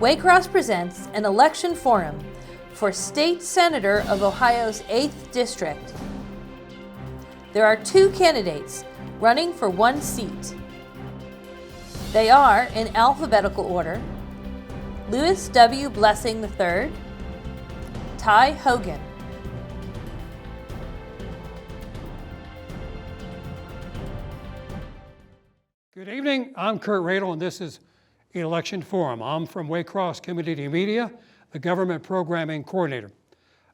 Waycross presents an election forum for State Senator of Ohio's 8th District. There are two candidates running for one seat. They are, in alphabetical order, Lewis W. Blessing III, Ty Hogan. Good evening, I'm Kurt Radel and this is Election Forum. I'm from Waycross Community Media, the Government Programming Coordinator.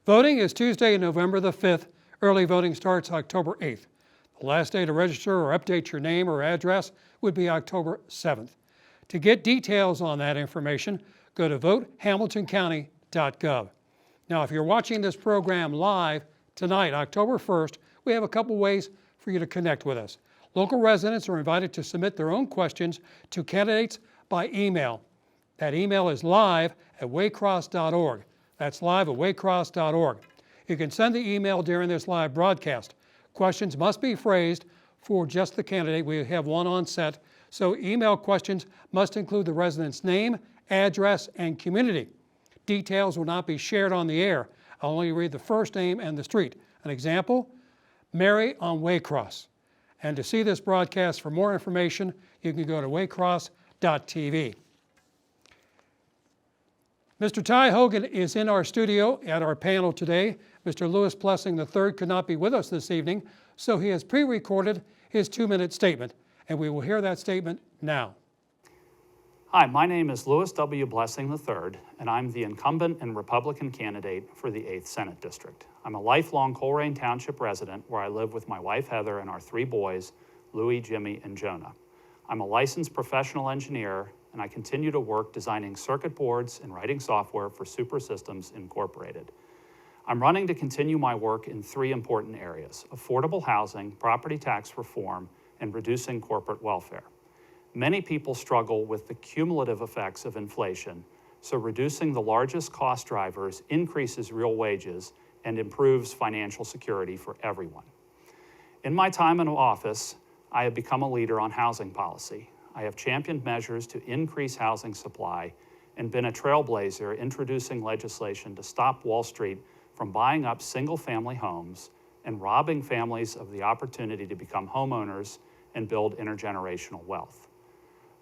Voting is Tuesday, November the 5th. Early voting starts October 8th. The last day to register or update your name or address would be October 7th. To get details on that information, go to votehamiltoncounty.gov. Now, if you're watching this program live tonight, October 1st, we have a couple ways for you to connect with us. Local residents are invited to submit their own questions to candidates by email. That email is live@waycross.org. That's live@waycross.org. You can send the email during this live broadcast. Questions must be phrased for just the candidate. We have one on set. So email questions must include the resident's name, address, and community. Details will not be shared on the air. I'll only read the first name and the street. An example, Mary on Waycross. And to see this broadcast for more information, you can go to waycross.tv. Mr. Ty Hogan is in our studio at our panel today. Mr. Lewis Blessing III could not be with us this evening, so he has pre-recorded his 2-minute statement, and we will hear that statement now. Hi, my name is Lewis W. Blessing III, and I'm the incumbent and Republican candidate for the 8th Senate District. I'm a lifelong Colerain Township resident where I live with my wife Heather and our 3 boys, Louie, Jimmy, and Jonah. I'm a licensed professional engineer, and I continue to work designing circuit boards and writing software for Super Systems Incorporated. I'm running to continue my work in 3 important areas: affordable housing, property tax reform, and reducing corporate welfare. Many people struggle with the cumulative effects of inflation, so reducing the largest cost drivers increases real wages and improves financial security for everyone. In my time in office, I have become a leader on housing policy. I have championed measures to increase housing supply and been a trailblazer introducing legislation to stop Wall Street from buying up single-family homes and robbing families of the opportunity to become homeowners and build intergenerational wealth.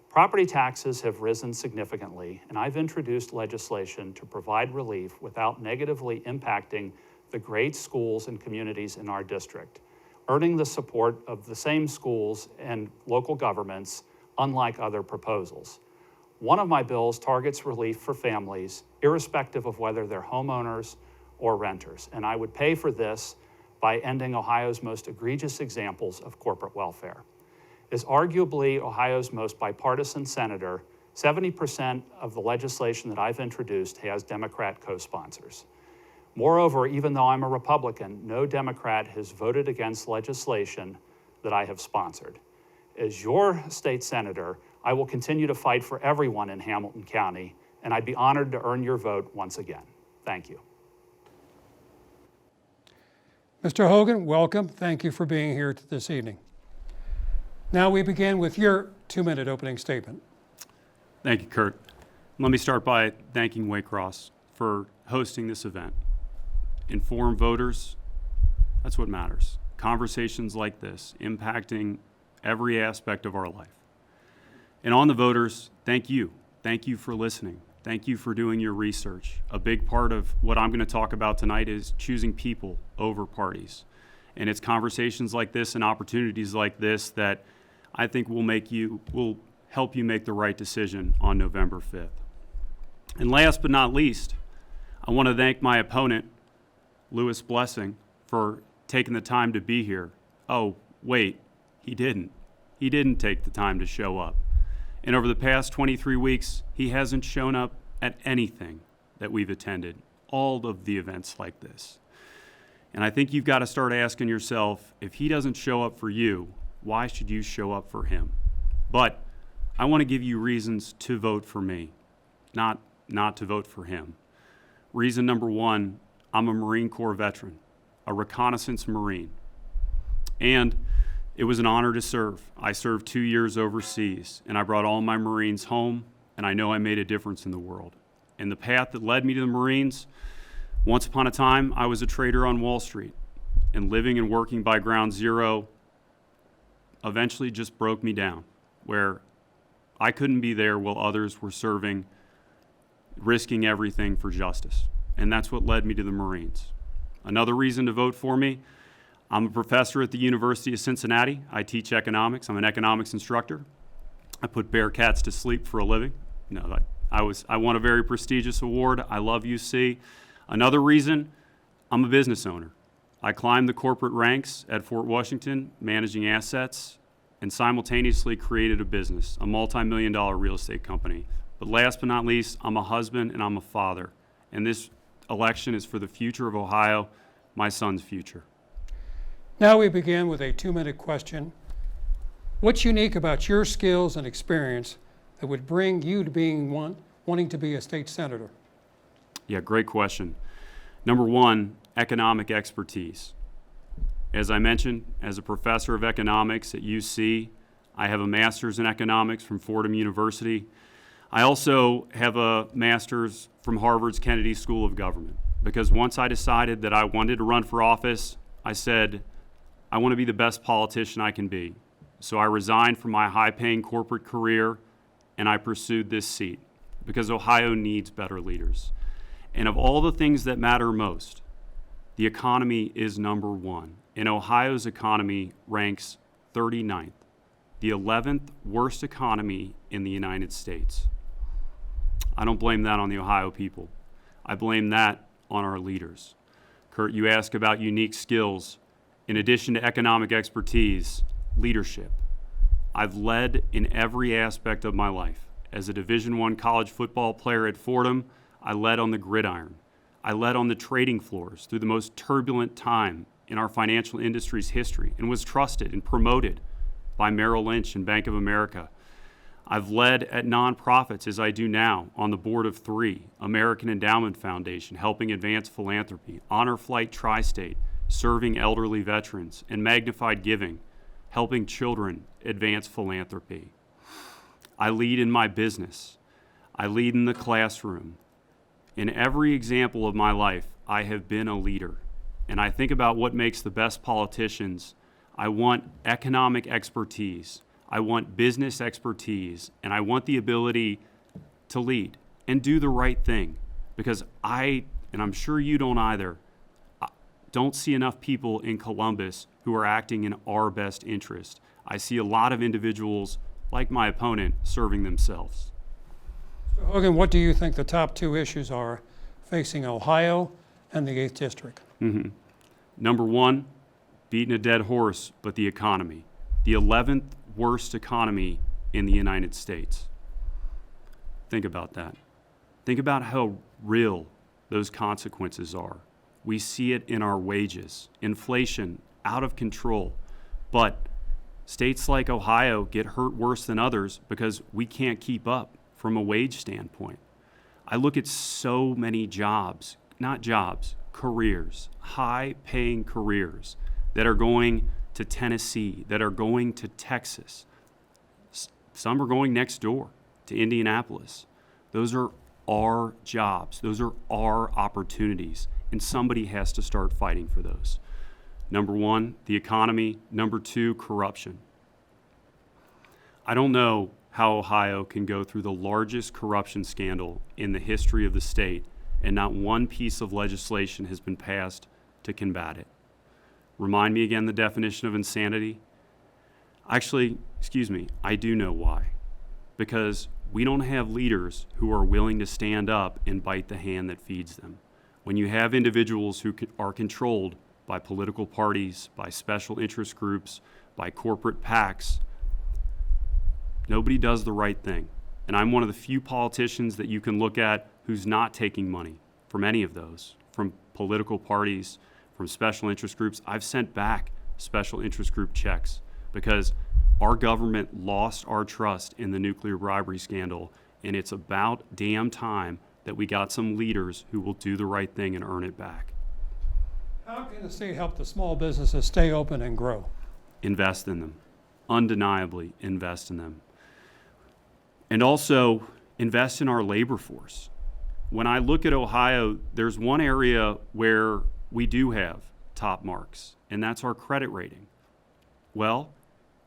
Property taxes have risen significantly, and I've introduced legislation to provide relief without negatively impacting the great schools and communities in our district, earning the support of the same schools and local governments, unlike other proposals. One of my bills targets relief for families, irrespective of whether they're homeowners or renters, and I would pay for this by ending Ohio's most egregious examples of corporate welfare. As arguably Ohio's most bipartisan senator, 70% of the legislation that I've introduced has Democrat co-sponsors. Moreover, even though I'm a Republican, no Democrat has voted against legislation that I have sponsored. As your state senator, I will continue to fight for everyone in Hamilton County, and I'd be honored to earn your vote once again. Thank you. Mr. Hogan, welcome. Thank you for being here this evening. Now we begin with your 2-minute opening statement. Thank you, Kurt. Let me start by thanking Waycross for hosting this event. Informed voters, that's what matters. Conversations like this impacting every aspect of our life. And on the voters, thank you. Thank you for listening. Thank you for doing your research. A big part of what I'm going to talk about tonight is choosing people over parties. And it's conversations like this and opportunities like this that I think will help you make the right decision on November 5th. And last but not least, I want to thank my opponent, Lewis Blessing, for taking the time to be here. Oh, wait, he didn't. He didn't take the time to show up. And over the past 23 weeks, he hasn't shown up at anything that we've attended, all of the events like this. And I think you've got to start asking yourself, if he doesn't show up for you, why should you show up for him? But I want to give you reasons to vote for me, not to vote for him. Reason number 1, I'm a Marine Corps veteran, a reconnaissance Marine. And it was an honor to serve. I served 2 years overseas, and I brought all my Marines home and I know I made a difference in the world. And the path that led me to the Marines, once upon a time, I was a trader on Wall Street, and living and working by ground zero eventually just broke me down, where I couldn't be there while others were serving, risking everything for justice. And that's what led me to the Marines. Another reason to vote for me, I'm a professor at the University of Cincinnati. I teach economics. I'm an economics instructor. I put bearcats to sleep for a living. No, I won a very prestigious award. I love UC. Another reason, I'm a business owner. I climbed the corporate ranks at Fort Washington, managing assets, and simultaneously created a business, a multi-million-dollar real estate company. But last but not least, I'm a husband and I'm a father. And this election is for the future of Ohio, my son's future. Now we begin with a 2-minute question. What's unique about your skills and experience that would bring you to wanting to be a state senator? Yeah, great question. Number one, economic expertise. As I mentioned, as a professor of economics at UC, I have a master's in economics from Fordham University. I also have a master's from Harvard's Kennedy School of Government, because once I decided that I wanted to run for office, I said, I want to be the best politician I can be. So I resigned from my high-paying corporate career and I pursued this seat because Ohio needs better leaders. And of all the things that matter most, the economy is number one. And Ohio's economy ranks 39th, the 11th worst economy in the United States. I don't blame that on the Ohio people. I blame that on our leaders. Kurt, you ask about unique skills. In addition to economic expertise, leadership. I've led in every aspect of my life. As a Division I college football player at Fordham, I led on the gridiron. I led on the trading floors through the most turbulent time in our financial industry's history and was trusted and promoted by Merrill Lynch and Bank of America. I've led at nonprofits, as I do now, on the board of 3, American Endowment Foundation, helping advance philanthropy, Honor Flight Tri-State, serving elderly veterans, and Magnified Giving, helping children advance philanthropy. I lead in my business. I lead in the classroom. In every example of my life, I have been a leader. And I think about what makes the best politicians. I want economic expertise. I want business expertise. And I want the ability to lead and do the right thing. Because and I'm sure you don't either, don't see enough people in Columbus who are acting in our best interest. I see a lot of individuals, like my opponent, serving themselves. So Hogan, what do you think the top 2 issues are facing Ohio and the 8th District? Mm-hmm. Number one, beating a dead horse, but the economy. The 11th worst economy in the United States. Think about that. Think about how real those consequences are. We see it in our wages, inflation out of control. But states like Ohio get hurt worse than others because we can't keep up from a wage standpoint. I look at so many jobs, not jobs, careers, high-paying careers that are going to Tennessee, that are going to Texas. Some are going next door to Indianapolis. Those are our jobs. Those are our opportunities. And somebody has to start fighting for those. Number one, the economy. Number 2, corruption. I don't know how Ohio can go through the largest corruption scandal in the history of the state and not one piece of legislation has been passed to combat it. Remind me again the definition of insanity. Actually, I do know why. Because we don't have leaders who are willing to stand up and bite the hand that feeds them. When you have individuals who are controlled by political parties, by special interest groups, by corporate PACs, nobody does the right thing. And I'm one of the few politicians that you can look at who's not taking money from any of those, from political parties, from special interest groups. I've sent back special interest group checks because our government lost our trust in the nuclear bribery scandal, and it's about damn time that we got some leaders who will do the right thing and earn it back. How can the state help the small businesses stay open and grow? Invest in them. Undeniably invest in them. And also, invest in our labor force. When I look at Ohio, there's one area where we do have top marks, and that's our credit rating. Well,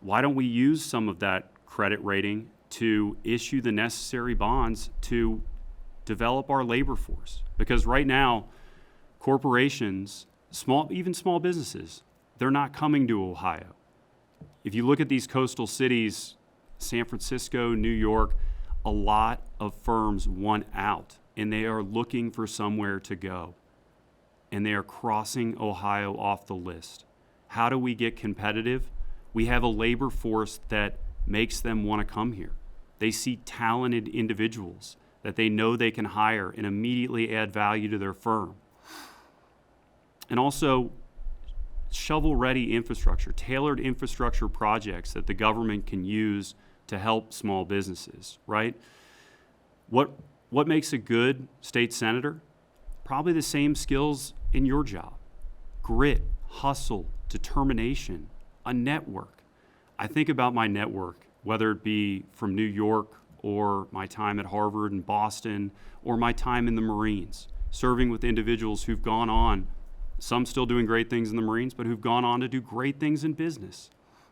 why don't we use some of that credit rating to issue the necessary bonds to develop our labor force? Because right now, corporations, even small businesses, they're not coming to Ohio. If you look at these coastal cities, San Francisco, New York, a lot of firms want out, and they are looking for somewhere to go. And they are crossing Ohio off the list. How do we get competitive? We have a labor force that makes them want to come here. They see talented individuals that they know they can hire and immediately add value to their firm. And also, shovel-ready infrastructure, tailored infrastructure projects that the government can use to help small businesses, right? What makes a good state senator? Probably the same skills in your job. Grit, hustle, determination, a network. I think about my network, whether it be from New York or my time at Harvard and Boston or my time in the Marines, serving with individuals who've gone on, some still doing great things in the Marines, but who've gone on to do great things in business.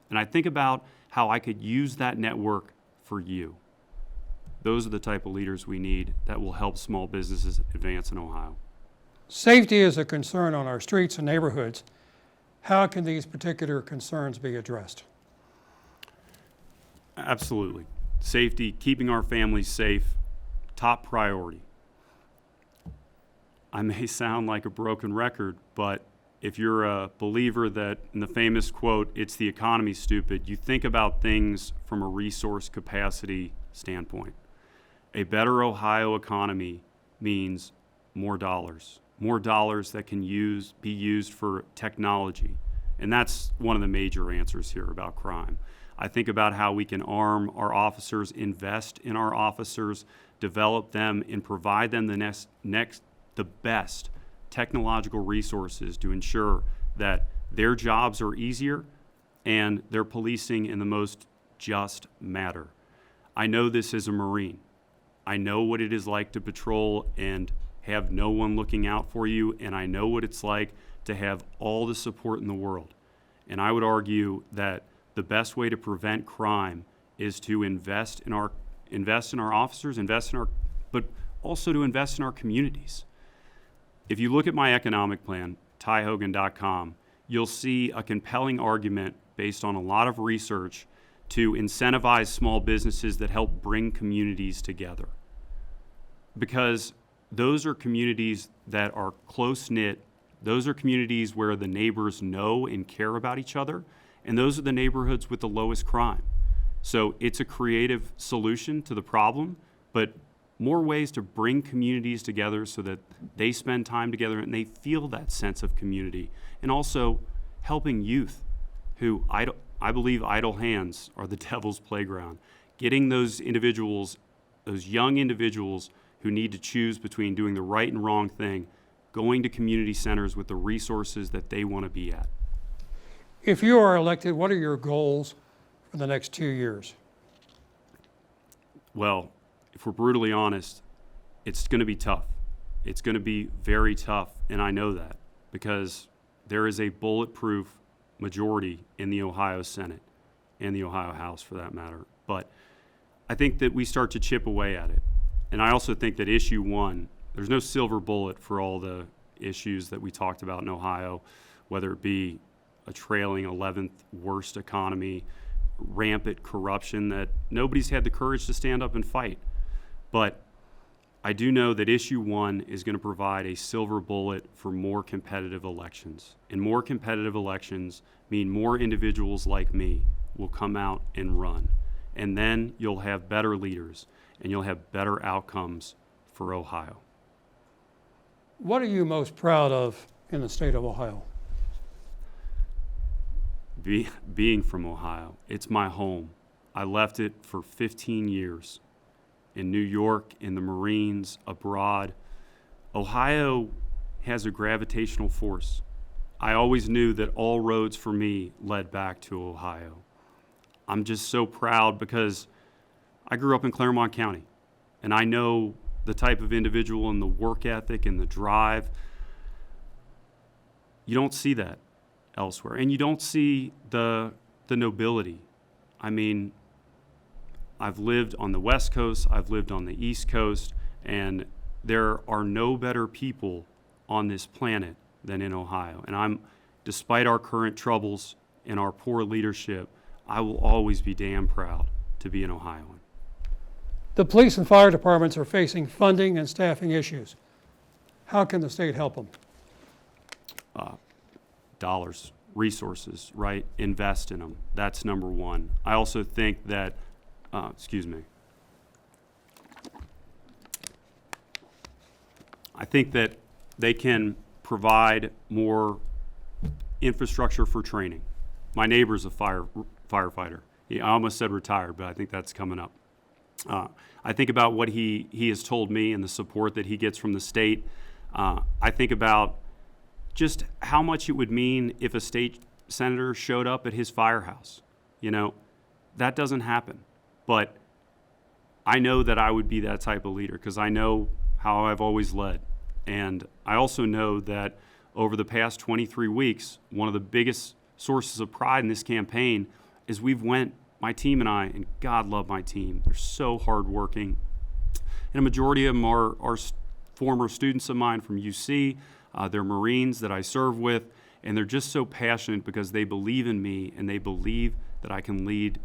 And I think about how I could use that network for you. Those are the type of leaders we need that will help small businesses advance in Ohio. Safety is a concern on our streets and neighborhoods. How can these particular concerns be addressed? Absolutely. Safety, keeping our families safe, top priority. I may sound like a broken record, but if you're a believer that in the famous quote, "It's the economy, stupid," you think about things from a resource capacity standpoint. A better Ohio economy means more dollars that can be used for technology. And that's one of the major answers here about crime. I think about how we can arm our officers, invest in our officers, develop them, and provide them the best technological resources to ensure that their jobs are easier and their policing in the most just manner. I know this as a Marine. I know what it is like to patrol and have no one looking out for you, and I know what it's like to have all the support in the world. And I would argue that the best way to prevent crime is to invest in our officers, but also to invest in our communities. If you look at my economic plan, tyhogan.com, you'll see a compelling argument based on a lot of research to incentivize small businesses that help bring communities together. Because those are communities that are close-knit. Those are communities where the neighbors know and care about each other, and those are the neighborhoods with the lowest crime. So it's a creative solution to the problem, but more ways to bring communities together so that they spend time together and they feel that sense of community. And also helping youth who I believe idle hands are the devil's playground. Getting those individuals, those young individuals who need to choose between doing the right and wrong thing, going to community centers with the resources that they want to be at. If you are elected, what are your goals for the next 2 years? Well, if we're brutally honest, it's going to be tough. It's going to be very tough, and I know that because there is a bulletproof majority in the Ohio Senate and the Ohio House for that matter. But I think that we start to chip away at it. And I also think that issue one, there's no silver bullet for all the issues that we talked about in Ohio, whether it be a trailing 11th worst economy, rampant corruption that nobody's had the courage to stand up and fight. But I do know that issue one is going to provide a silver bullet for more competitive elections. And more competitive elections mean more individuals like me will come out and run. And then you'll have better leaders and you'll have better outcomes for Ohio. What are you most proud of in the state of Ohio? Being from Ohio. It's my home. I left it for 15 years in New York, in the Marines, abroad. Ohio has a gravitational force. I always knew that all roads for me led back to Ohio. I'm just so proud because I grew up in Claremont County, And I know the type of individual and the work ethic and the drive. You don't see that elsewhere. And you don't see the nobility. I mean, I've lived on the West Coast, I've lived on the East Coast, and there are no better people on this planet than in Ohio. And despite our current troubles and our poor leadership, I will always be damn proud to be an Ohioan. The police and fire departments are facing funding and staffing issues. How can the state help them? Dollars, resources, right? Invest in them. That's number one. I also think that, I think that they can provide more infrastructure for training. My neighbor's a firefighter. I almost said retired, but I think that's coming up. I think about what he has told me and the support that he gets from the state. I think about just how much it would mean if a state senator showed up at his firehouse. You know, that doesn't happen. But I know that I would be that type of leader because I know how I've always led. And I also know that over the past 23 weeks, one of the biggest sources of pride in this campaign is my team and I, and God love my team. They're so hardworking. And a majority of them are former students of mine from UC. They're Marines that I serve with, and they're just so passionate because they believe in me and they believe that I can lead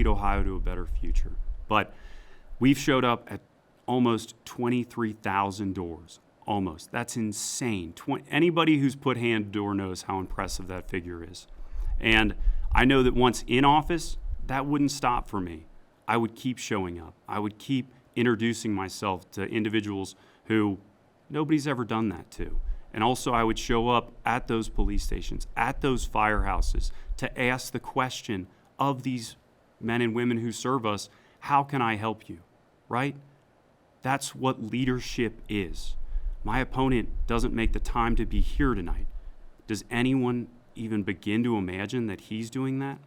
Ohio to a better future. But we've showed up at almost 23,000 doors. Almost. That's insane. Anybody who's put hand to door knows how impressive that figure is. And I know that once in office, that wouldn't stop for me. I would keep showing up. I would keep introducing myself to individuals who nobody's ever done that to. And also I would show up at those police stations, at those firehouses, to ask the question of these men and women who serve us, how can I help you, right? That's what leadership is. My opponent doesn't make the time to be here tonight. Does anyone even begin to imagine that he's doing that?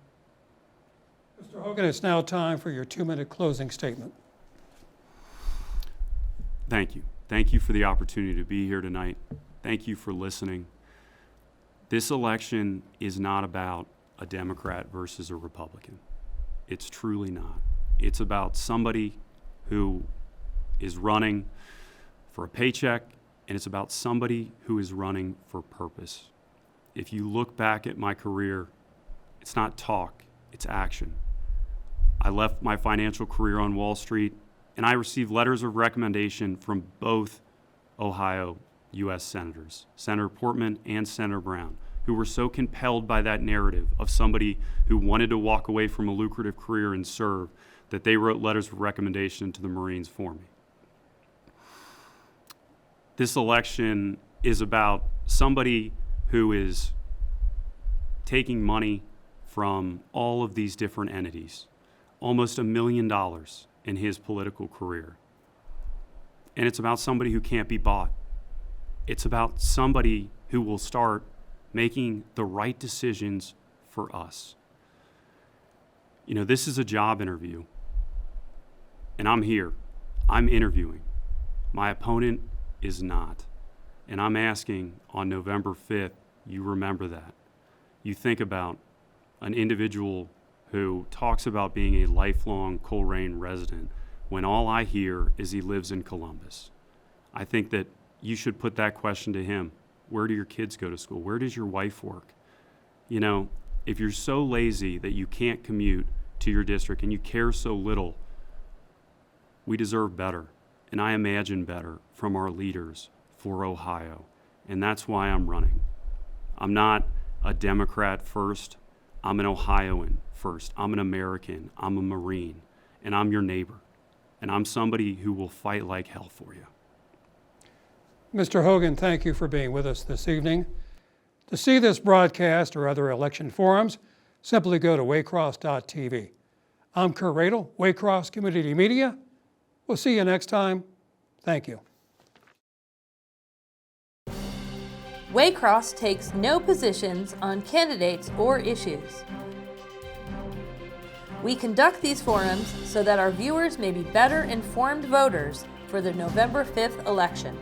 Mr. Hogan, it's now time for your 2-minute closing statement. Thank you. Thank you for the opportunity to be here tonight. Thank you for listening. This election is not about a Democrat versus a Republican. It's truly not. It's about somebody who is running for a paycheck, and it's about somebody who is running for purpose. If you look back at my career, it's not talk, it's action. I left my financial career on Wall Street, and I received letters of recommendation from both Ohio U.S. senators, Senator Portman and Senator Brown, who were so compelled by that narrative of somebody who wanted to walk away from a lucrative career and serve that they wrote letters of recommendation to the Marines for me. This election is about somebody who is taking money from all of these different entities, almost $1 million in his political career. And it's about somebody who can't be bought. It's about somebody who will start making the right decisions for us. You know, this is a job interview, and I'm here. I'm interviewing. My opponent is not. And I'm asking on November 5th, you remember that. You think about an individual who talks about being a lifelong Colerain resident when all I hear is he lives in Columbus. I think that you should put that question to him. Where do your kids go to school? Where does your wife work? You know, if you're so lazy that you can't commute to your district and you care so little, we deserve better. And I imagine better from our leaders for Ohio. And that's why I'm running. I'm not a Democrat first. I'm an Ohioan first. I'm an American. I'm a Marine. And I'm your neighbor. And I'm somebody who will fight like hell for you. Mr. Hogan, thank you for being with us this evening. To see this broadcast or other election forums, simply go to waycross.tv. I'm Kurt Radel, Waycross Community Media. We'll see you next time. Thank you. Waycross takes no positions on candidates or issues. We conduct these forums so that our viewers may be better informed voters for the November 5th election.